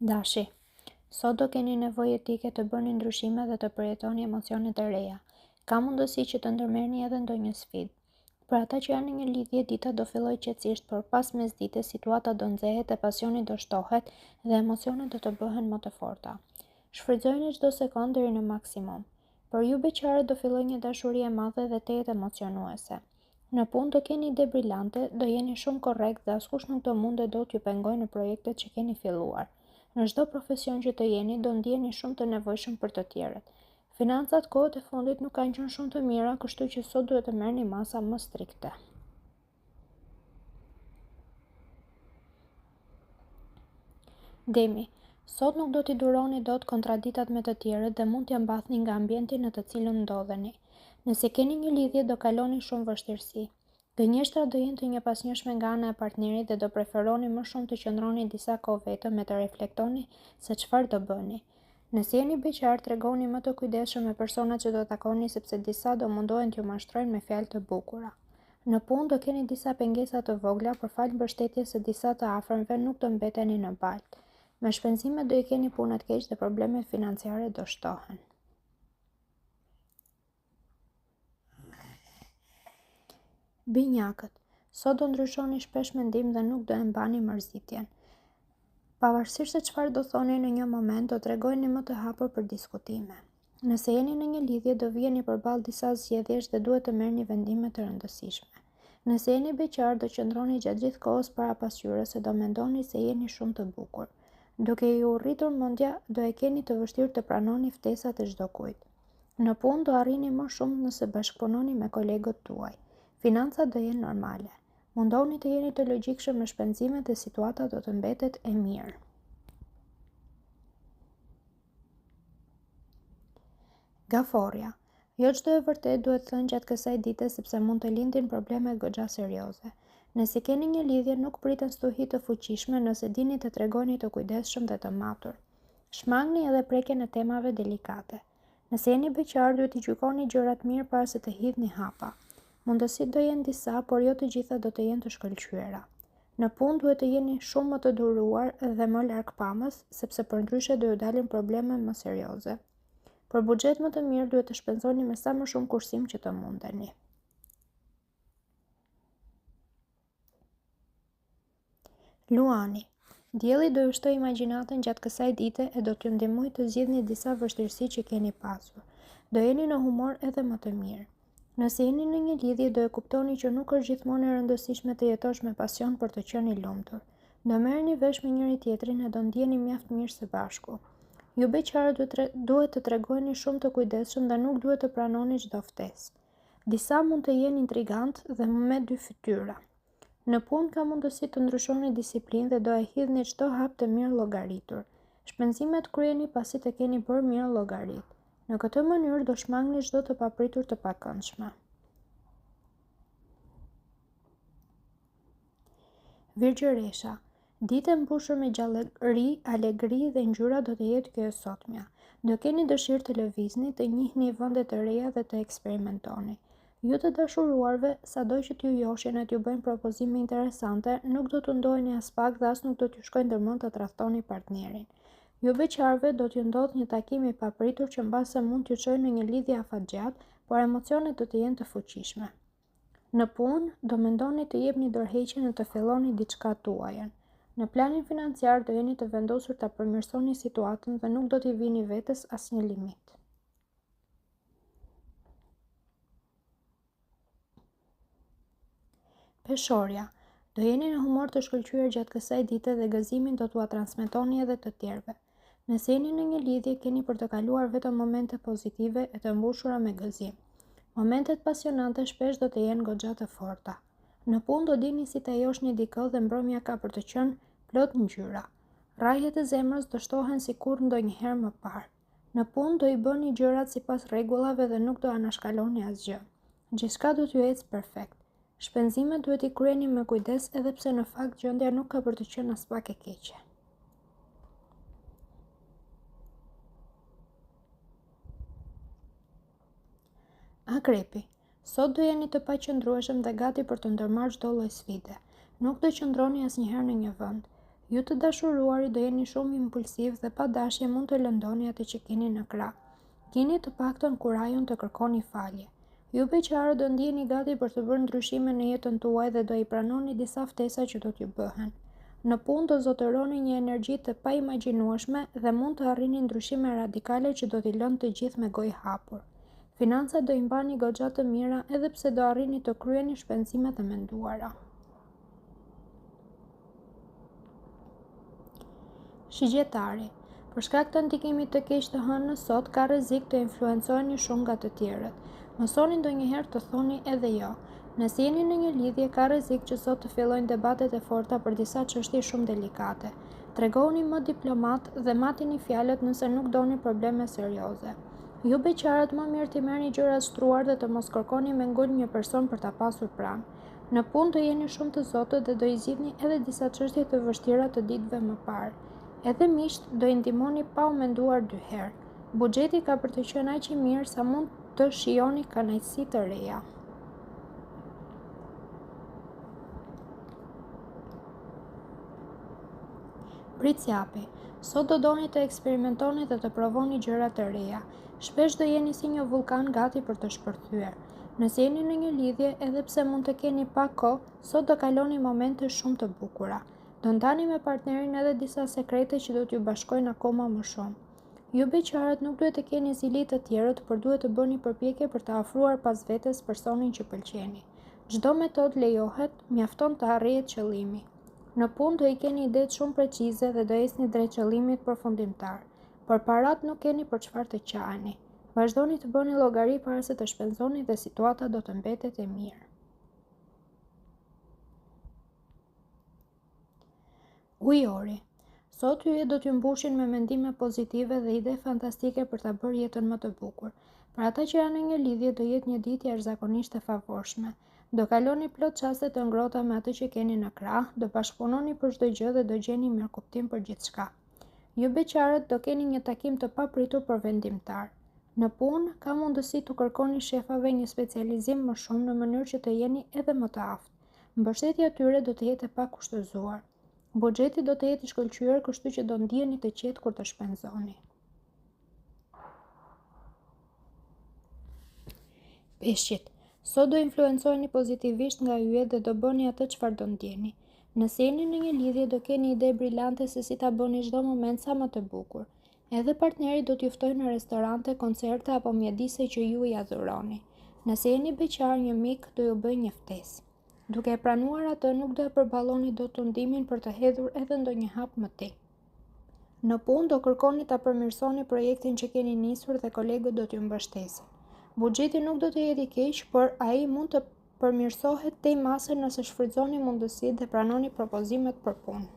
Dashi, sot do keni nevojë etike të bëni ndryshime dhe të përjetoni emocionet e reja. Ka mundësi që të ndërmerrni edhe ndonjë sfidë. Për ata që janë në një lidhje, dita do fillojë qetësisht, por pas mesdites situata do nxehet e pasioni do shtohet dhe emocionet do të bëhen më të forta. Shfrytëzojeni çdo sekondë deri në maksimum. Por ju beqarët do fillojë një dashuri e madhe dhe tejet emocionuese. Në punë do keni ide brillante, do jeni shumë korrekt dhe askush nuk do mundet dot t'ju pengojë në projektet që keni filluar. Në çdo profesion që të jeni, do ndjeni shumë të nevojshëm për të tjerët. Financat kohët e fundit nuk kanë qenë shumë të mira, kështu që sot duhet të merrni masa më strikte. Demi, sot nuk do t'i duroni dot kontraditat me të tjerët dhe mund t'ja mbathni nga ambienti në të cilën ndodheni. Nëse keni një lidhje, do kaloni shumë vështirësi. Gënjeshtrat do jenë të njëpasnjëshme nga ana e partnerit dhe do preferoni më shumë të qëndroni disa kohë vetëm e të reflektoni se çfarë do bëni. Nëse jeni beqar, tregoni më të kujdesshëm me personat që do takoni sepse disa do mundohen t'ju mashtrojnë me fjalë të bukura. Në punë do keni disa pengesa të vogla, por fal mbështetjes së disa të afërmve nuk do mbeteni në baltë. Me shpenzimet do i keni punët keq dhe problemet financiare do shtohen. Binjakët, sot do ndryshoni shpesh mendim dhe nuk do e mbani mërzitjen. Pavarësisht se çfarë do thoni në një moment, do tregojeni më të hapur për diskutime. Nëse jeni në një lidhje, do vijeni përballë disa zgjedhjesh dhe duhet të merrni vendime të rëndësishme. Nëse jeni beqar, do qëndroni gjatë gjithë kohës para pasqyrës se do mendoni se jeni shumë të bukur. Duke ju rritur mendja, do e keni të vështirë të pranoni ftesat e çdo kujt. Në punë do arrini më shumë nëse bashkëpunoni me kolegët tuaj. Financat do jenë normale. Mundohuni të jeni të logjikshëm me shpenzimet dhe situata do të mbetet e mirë. Gaforja. Jo çdo e vërtet duhet thënë gjatë kësaj dite sepse mund të lindin probleme goxha serioze. Nëse keni një lidhje, nuk priten stuhi të fuqishme nëse dini të tregoni të kujdesshëm dhe të matur. Shmangni edhe prekjen e temave delikate. Nëse jeni beqar, duhet i gjykoni gjërat mirë para se të hidhni hapa. Mundësit do jenë disa, por jo të gjitha do të jenë të shkëlqyera. Në punë duhet të jeni shumë më të duruar dhe më largpamës, sepse përndryshe do ju dalin probleme më serioze. Për buxhet më të mirë duhet të shpenzoni me sa më shumë kursim që të mundeni. Luani. Dielli do ju shtoj imagjinatën gjatë kësaj dite e do t'ju ndihmojë të zgjidhni disa vështirësi që keni pasur. Do jeni në humor edhe më të mirë. Nëse jeni në një lidhje, do e kuptoni që nuk është gjithmonë e rëndësishme të jetosh me pasion për të qenë i lumtur. Do merrni vesh me njëri tjetrin e do ndjeni mjaft mirë së bashku. Ju beqarët duhet të tregoni shumë të kujdesshëm dhe nuk duhet të pranoni çdo ftesë. Disa mund të jenë intrigant dhe me dy fytyra. Në punë ka mundësi të ndryshoni disiplinë dhe do e hidhni çdo hap të mirë llogaritur. Shpenzimet kryeni pasi të keni bërë mirë llogarit. Në këtë mënyrë do shmangni çdo të papritur të pakëndshme. Virgjëresha. Ditë mbushur me gjallëri, alegri dhe ngjyra do të jetë kjo e sotmja. Do keni dëshirë të lëvizni, të njihni vende të reja dhe të eksperimentoni. Ju të dashuruarve, sado që t'ju joshin e t'ju bëjnë propozime interesante, nuk do të ndoheni as pak dhe as nuk do t'ju shkojnë ndërmend të tradhtoni partnerin. Ju beqarve do t'ju ndodh një takim i papritur që mbase mund t'ju çojë në një lidhje afatgjat, por emocionet do të jenë të fuqishme. Në punë, do mendoni të jepni dorëheqjen e të filloni diçka tuajën. Në planin financiar do jeni të vendosur ta përmirësoni situatën dhe nuk do t'i vini vetes asnjë limit. Peshorja. Do jeni në humor të shkëlqyer gjatë kësaj dite dhe gëzimin do t'ua transmetoni edhe të tjerëve. Nëse jeni në një lidhje, keni për të kaluar vetëm momente pozitive e të mbushura me gëzim. Momentet pasionante shpesh do të jenë goxha të forta. Në punë do dini si ta joshni dikë dhe mbrëmja ka për të qenë plot ngjyra. Rrahjet e zemrës do shtohen sikur ndonjëherë më parë. Në punë do i bëni gjërat sipas rregullave dhe nuk do anashkaloni asgjë. Gjithçka do t'ju ecë perfekt. Shpenzimet duhet i kryeni me kujdes edhe pse në fakt gjendja nuk ka për të qenë as pak e keqe. Akrepi. Sot do jeni të paqëndrueshëm dhe gati për të ndërmarrë çdo lloj sfide. Nuk do qëndroni asnjëherë në një vend. Ju të dashuruari do jeni shumë impulsiv dhe pa dashje mund të lëndoni atë që keni në krah. Keni të paktën kurajon të kërkoni falje. Ju beqarët do ndjeni gati për të bërë ndryshime në jetën tuaj dhe do i pranoni disa ftesa që do t'ju bëhen. Në punë do zotëroni një energji të pa imagjinueshme dhe mund të arrini ndryshime radikale që do t'i lënë të gjithë me gojë hapur. Financat do i mbani goxha të mira edhe pse do arrini të kryeni shpenzimet e menduara. Shigjetari. Për shkak të ndikimit të keq të hënës sot ka rrezik të influencoheni shumë nga të tjerët. Mësoni ndonjëherë të thoni edhe jo. Nëse jeni në një lidhje, ka rrezik që sot të fillojnë debatet e forta për disa çështje shumë delikate. Tregohuni më diplomat dhe matini fjalët nëse nuk doni probleme serioze. Ju beqarët më mirë t'i merrni gjërat shtruar dhe të mos kërkoni me ngul një person për ta pasur pranë. Në punë do jeni shumë të zotët dhe do i zgjidhni edhe disa çështje të vështira të ditëve më parë. Edhe miqt do i ndihmoni pa u menduar dy herë. Buxheti ka për të qenë aq i mirë sa mund të shijoni kënaqësi të reja. Pritsjapi. Sot do doni të eksperimentoni dhe të provoni gjëra të reja. Shpesh do jeni si një vulkan gati për të shpërthyer. Nëse jeni në një lidhje, edhe pse mund të keni pak kohë, sot do kaloni momente shumë të bukura. Do ndani me partnerin edhe disa sekrete që do t'ju bashkojnë akoma më shumë. Ju beqarët nuk duhet të keni zili të tjerët, por duhet të bëni përpjekje për të afruar pas vetes personin që pëlqeni. Çdo metodë lejohet, mjafton të arrihet qëllimi. Në punë do i keni idetë shumë precize dhe do ecni drejt qëllimit përfundimtar. Por parat nuk keni për çfarë të qaheni. Vazhdoni të bëni llogari para se të shpenzoni dhe situata do të mbetet e mirë. Ujori. Sot yjet do t'ju mbushin me mendime pozitive dhe ide fantastike për ta bërë jetën më të bukur. Për ata që janë në një lidhje do jetë një ditë jashtëzakonisht e favorshme. Do kaloni plot çaste të ngrohta me atë që keni në krah, do bashkëpunoni për çdo gjë dhe do gjeni mirëkuptim për gjithçka. Ju beqarët do keni një takim të papritur për vendimtar. Në punë ka mundësi t'u kërkoni shefave një specializim më shumë në mënyrë që të jeni edhe më të aftë. Mbështetja e tyre do të jetë e pakushtëzuar. Buxheti do të jetë i shkëlqyer, kështu që do ndiheni të qetë kur të shpenzoni. Peshqit. Sot do influencoheni pozitivisht nga yjet dhe do bëni atë çfarë do ndjeni. Nëse jeni në një lidhje do keni ide brillante se si ta bëni çdo moment sa më të bukur. Edhe partneri do t'ju ftojë në restorante, koncerte apo mjedise që ju i adhuroni. Nëse jeni beqar, një mik do ju bëjë një ftesë. Duke e pranuar atë, nuk do e përballoni dot tundimin për të hedhur edhe ndonjë hap më tej. Në punë do kërkoni ta përmirësoni projektin që keni nisur dhe kolegët do t'ju mbështesin. Buxheti nuk do të jetë i keq, por ai mund të përmirësohet tej masë nëse shfrytëzoni mundësitë dhe pranoni propozimet për punë.